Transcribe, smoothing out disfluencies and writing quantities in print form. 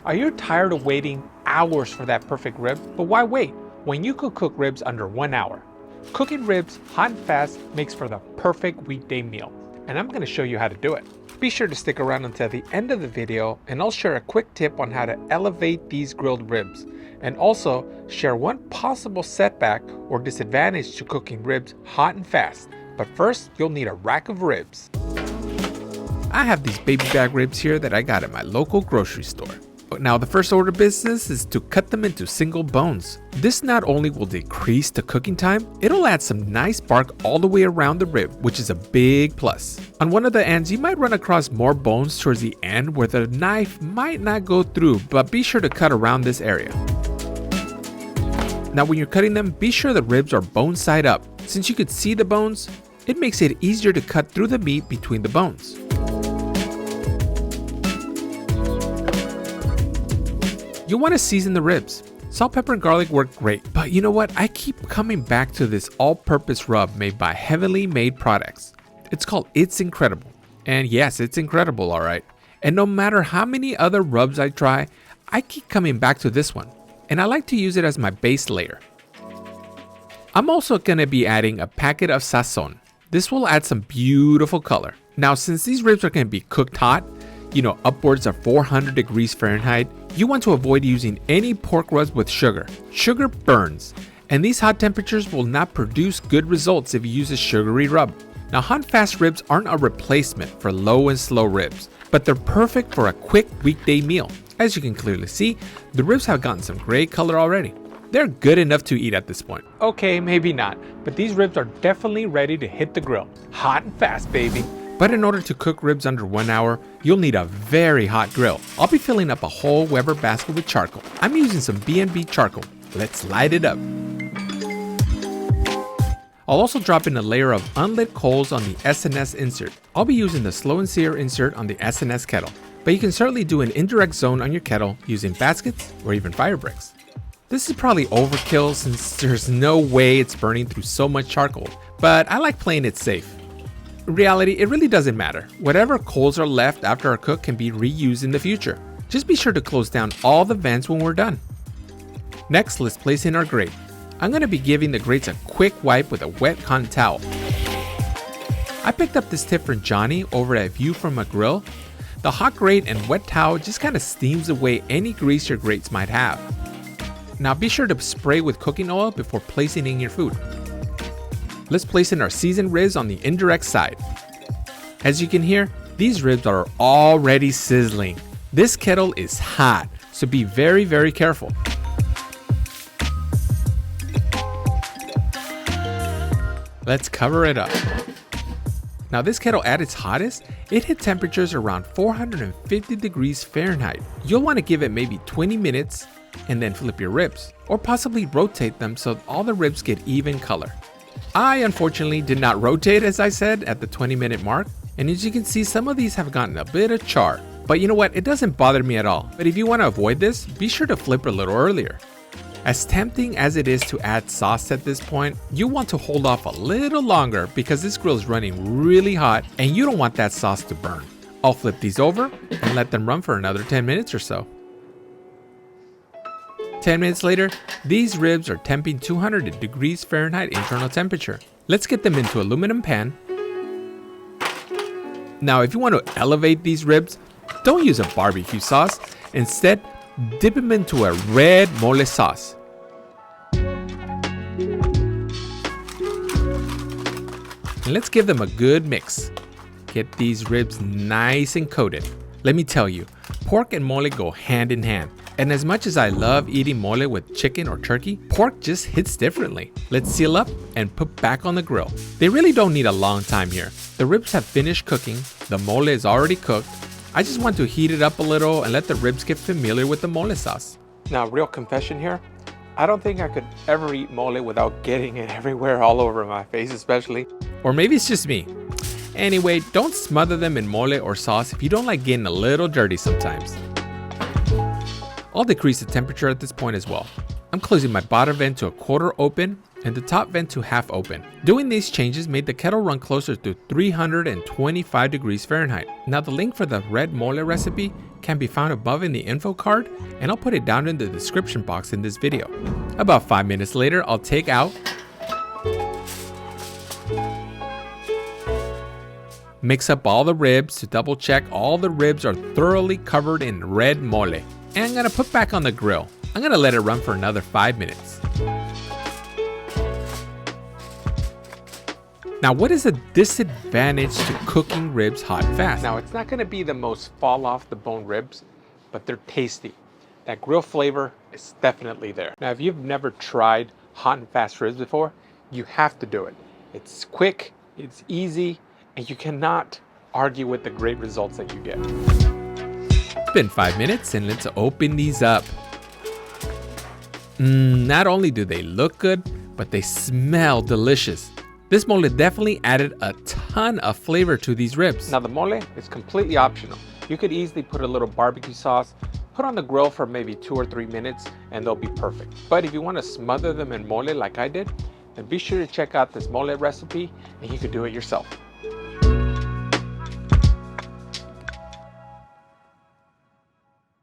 Are you tired of waiting hours for that perfect rib? But why wait when you could cook ribs under 1 hour? Cooking ribs hot and fast makes for the perfect weekday meal, and I'm going to show you how to do it. Be sure to stick around until the end of the video, and I'll share a quick tip on how to elevate these grilled ribs, and also share one possible setback or disadvantage to cooking ribs hot and fast. But first, you'll need a rack of ribs. I have these baby back ribs here that I got at my local grocery store. Now the first order of business is to cut them into single bones. This not only will decrease the cooking time, it'll add some nice bark all the way around the rib, which is a big plus. On one of the ends, you might run across more bones towards the end where the knife might not go through, but be sure to cut around this area. Now when you're cutting them, be sure the ribs are bone side up. Since you could see the bones, it makes it easier to cut through the meat between the bones. You'll want to season the ribs. Salt, pepper, and garlic work great, but you know what? I keep coming back to this all-purpose rub made by Heavenly Made Products. It's called It's Incredible. And yes, it's incredible, alright. And no matter how many other rubs I try, I keep coming back to this one. And I like to use it as my base layer. I'm also going to be adding a packet of sazon. This will add some beautiful color. Now, since these ribs are going to be cooked hot, upwards of 400 degrees Fahrenheit, you want to avoid using any pork rubs with sugar. Sugar burns, and these hot temperatures will not produce good results if you use a sugary rub. Now, hot and fast ribs aren't a replacement for low and slow ribs, but they're perfect for a quick weekday meal. As you can clearly see, the ribs have gotten some great color already. They're good enough to eat at this point. Okay, maybe not, but these ribs are definitely ready to hit the grill. Hot and fast, baby. But in order to cook ribs under 1 hour, you'll need a very hot grill. I'll be filling up a whole Weber basket with charcoal. I'm using some B&B charcoal. Let's light it up. I'll also drop in a layer of unlit coals on the SNS insert. I'll be using the slow and sear insert on the SNS kettle, but you can certainly do an indirect zone on your kettle using baskets or even fire bricks. This is probably overkill since there's no way it's burning through so much charcoal, but I like playing it safe. In reality, it really doesn't matter. Whatever coals are left after our cook can be reused in the future. Just be sure to close down all the vents when we're done. Next, let's place in our grate. I'm going to be giving the grates a quick wipe with a wet cotton towel. I picked up this tip from Johnny over at View from a Grill. The hot grate and wet towel just kind of steams away any grease your grates might have. Now be sure to spray with cooking oil before placing in your food. Let's place in our seasoned ribs on the indirect side. As you can hear, these ribs are already sizzling. This kettle is hot, so be very, very careful. Let's cover it up. Now this kettle at its hottest, it hit temperatures around 450 degrees Fahrenheit. You'll want to give it maybe 20 minutes and then flip your ribs, or possibly rotate them so all the ribs get even color. I unfortunately did not rotate, as I said, at the 20-minute mark, and as you can see, some of these have gotten a bit of char. But you know what, it doesn't bother me at all. But if you want to avoid this, be sure to flip a little earlier. As tempting as it is to add sauce at this point, you want to hold off a little longer because this grill is running really hot and you don't want that sauce to burn. I'll flip these over and let them run for another 10 minutes or so. 10 minutes later, these ribs are temping 200 degrees Fahrenheit internal temperature. Let's get them into aluminum pan. Now, if you want to elevate these ribs, don't use a barbecue sauce. Instead, dip them into a red mole sauce. And let's give them a good mix. Get these ribs nice and coated. Let me tell you, pork and mole go hand in hand. And as much as I love eating mole with chicken or turkey, pork just hits differently. Let's seal up and put back on the grill. They really don't need a long time here. The ribs have finished cooking, the mole is already cooked. I just want to heat it up a little and let the ribs get familiar with the mole sauce. Now, real confession here, I don't think I could ever eat mole without getting it everywhere, all over my face especially. Or maybe it's just me. Anyway, don't smother them in mole or sauce if you don't like getting a little dirty sometimes. I'll decrease the temperature at this point as well. I'm closing my bottom vent to a quarter open and the top vent to half open. Doing these changes made the kettle run closer to 325 degrees Fahrenheit. Now the link for the red mole recipe can be found above in the info card, and I'll put it down in the description box in this video. About 5 minutes later, I'll take out, mix up all the ribs to double check all the ribs are thoroughly covered in red mole. And I'm gonna put back on the grill. I'm gonna let it run for another 5 minutes. Now, what is a disadvantage to cooking ribs hot and fast? Now, it's not gonna be the most fall off the bone ribs, but they're tasty. That grill flavor is definitely there. Now, if you've never tried hot and fast ribs before, you have to do it. It's quick, it's easy, and you cannot argue with the great results that you get. It's been 5 minutes, and let's open these up. Not only do they look good, but they smell delicious. This mole definitely added a ton of flavor to these ribs. Now the mole is completely optional. You could easily put a little barbecue sauce, put on the grill for maybe 2 or 3 minutes, and they'll be perfect. But if you want to smother them in mole like I did, then be sure to check out this mole recipe, and you can do it yourself.